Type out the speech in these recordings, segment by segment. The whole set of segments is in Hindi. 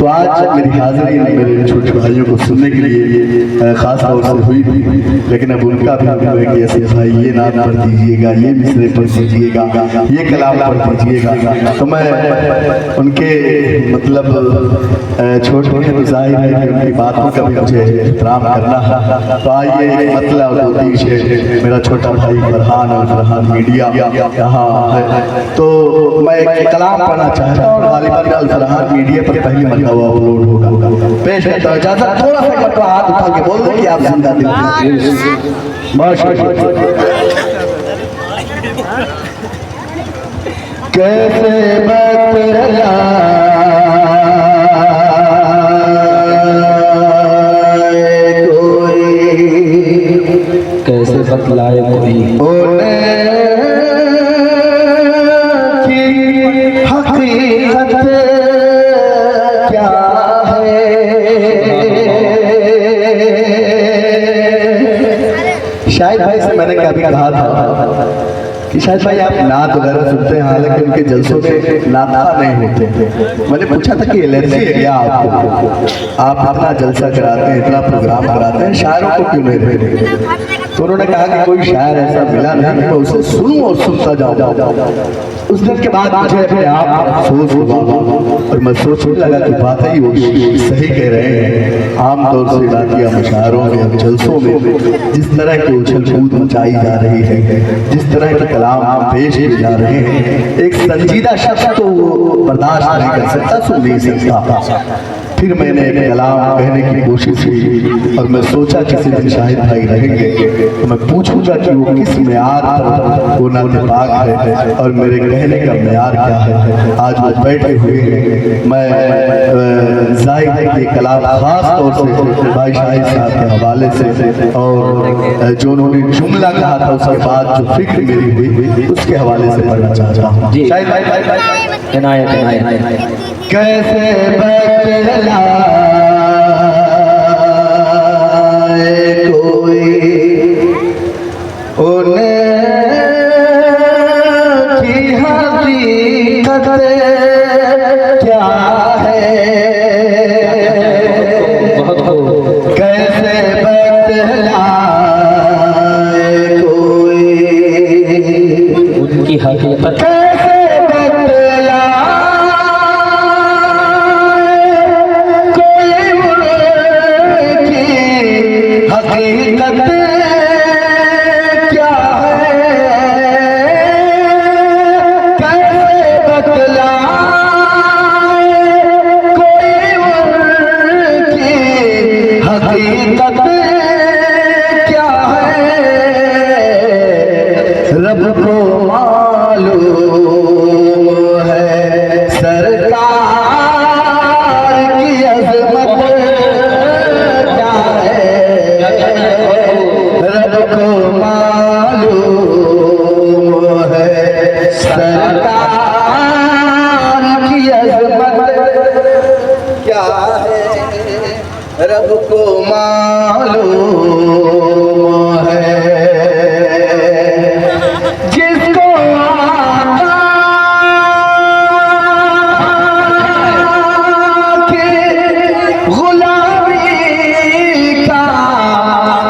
तो आज मेरी हाजिरी मेरे छोटे भाइयों को सुनने के लिए खास तौर से हुई थी, लेकिन अब उनका भी हुआ कि ऐसे भाई ये नाम पढ़ दीजिएगा, ये मिसरे पढ़ दीजिएगा, ये कलाम पढ़ दीजिएगा। तो मैं उनके मतलब छोटे छोटे तो जाहिर है कि उनकी बातों का भी मुझे एहतराम करना है। तो आइए मतलब उद्देश्य है मेरा छोटा भाई फरहान और फरहान मीडिया यहाँ है, तो मैं एक कलाम पढ़ना चाहता हूँ। गालिबन फरहान मीडिया पर पहली मरतबा अपलोड होगा। पेश करता हूँ, इजाज़त थोड़ा सा मरतबा हाथ उठा के बोल दो कि आप जिंदा दिल कैसे बतला कैसे बतलाए कोई की हकीकत क्या है। शायद भाई से मैंने कभी कहा था कि शायद भाई आप नात वगैरह सुनते हैं, हालांकि उनके जलसों में नाता नहीं होते। मैंने पूछा था कि एलर्जी है क्या आपको, आप अपना जलसा कराते हैं, इतना प्रोग्राम कराते हैं, शायरों को क्यों नहीं भेजते? तो उन्होंने कहा कि कोई शायर ऐसा मिला नहीं, मैं उसे सुनूं और सुनता जाऊं। उस दिन के बाद मुझे अपने आप अफसोस हुआ और मैं सोचने लगा कि वाकई वो सही कह रहे हैं। आमतौर से रातिया मुशायरों में और जलसों में जिस तरह की उछल कूद मचाई जा रही है, जिस तरह के कलाम पेश किए जा रहे हैं, एक संजीदा शख्स तो बर्दाश्त नहीं कर सकता, सुन नहीं सकता। फिर मैंने एक कलाम कहने की कोशिश की और मैं सोचा किसी दिन शाहिद भाई रहेंगे तो मैं पूछूंगा कि वो किस मेयार पर वो नाते पाक है और मेरे कहने का मेयार क्या है। आज वो बैठे हुए हैं। मैं जाहिर है कि कलाम खास तौर से भाई शाहिद साहब के हवाले से और जो उन्होंने जुमला कहा था उसके बाद जो फिक्र मेरी हुई उसके हवाले से पढ़ना चाहता हूँ। शाहिद भाई कैसे बतला कोई उन्हें की हकीकत क्या है। कैसे बतला कोई उनकी हकीकत रब को मालूम है सरकार की अज़मत क्या है। रब को मालूम है सरकार की अज़मत क्या है। रब को मालूम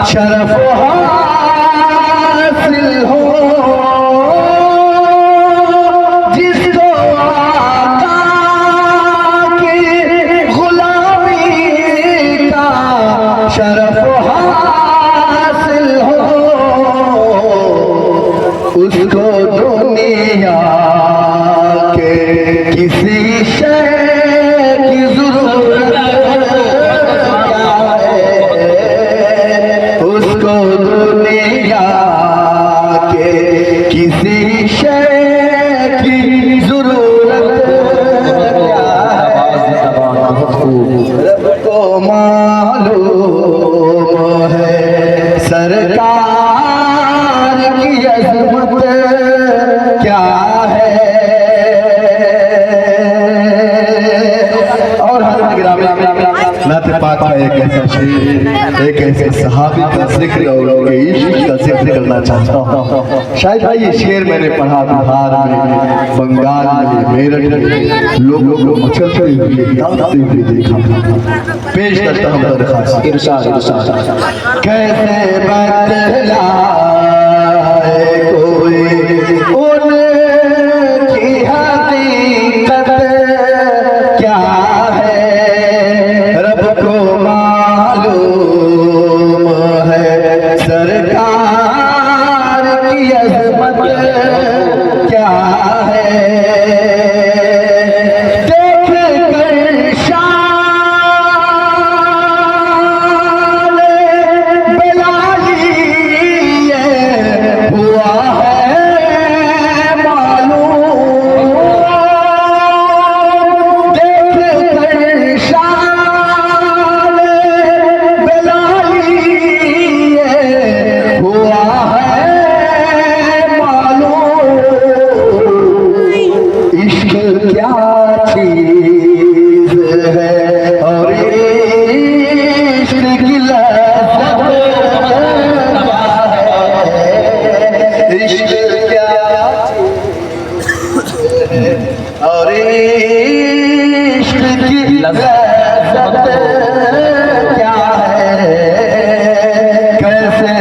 शरफ हासिल हो, जिसको आका की गुलामी का शरफ हासिल हो, उसको दुनिया के किसी शय की जरूरत किसी शय की जरूरत रब को मालूम है सरकार की अज़मत क्या है। और हज़रात गिरामी, नात पाक का एक ऐसा शेर, एक ऐसे सहाबी का जिक्र और उनके इश्क का जिक्र करना चाहता हूँ। शायद भाई ये शेर मैंने पढ़ा बिहार में, बंगाल में, मेरठ में, लोगों को मचलते हुए गाते हुए देखा। पेश करता हूँ दरख्वास्त। इरशाद इरशाद कैसे बदलाए कोई उनकी हकीकत क्या है, रब को मालूम है सरकार की अज़मत क्या है। देख कर शान बेलाली ये हुआ है मालूम, देख कर शान बेलाली ये हुआ है मालूम। इश्क क्या चीज है और इश्क की लज़्ज़त क्या है, इश्क क्या चीज है और इश्क की लज़्ज़त क्या है। कैसे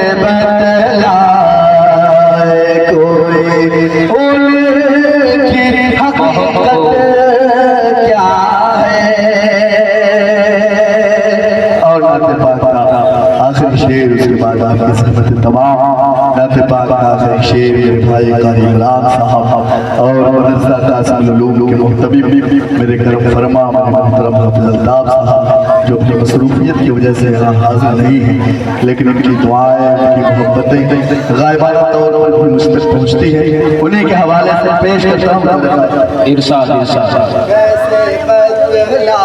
बतलाए कोई उनकी हकीकत क्या है। और नाते पाक का आखिरी शेर, उसके बाद आपकी सहमत तमाम। नाते पाक का आखिरी शेर मेरे भाई कारी इमरान साहब और मदरसा कासिम उलूम के मुहतबीब मेरे करम फरमा मोहतरम हाफिज़ अल्ताफ़ साहब, जो अपनी मसरूफियत की वजह से यहाँ हाजिर नहीं है, लेकिन उनकी दुआएं, उनकी मोहब्बतें गायबाना तौर पर भी मुझ तक पहुँचती है। उन्हीं के हवाले से पेश करता हूँ। इरशाद इरशाद कैसे बदला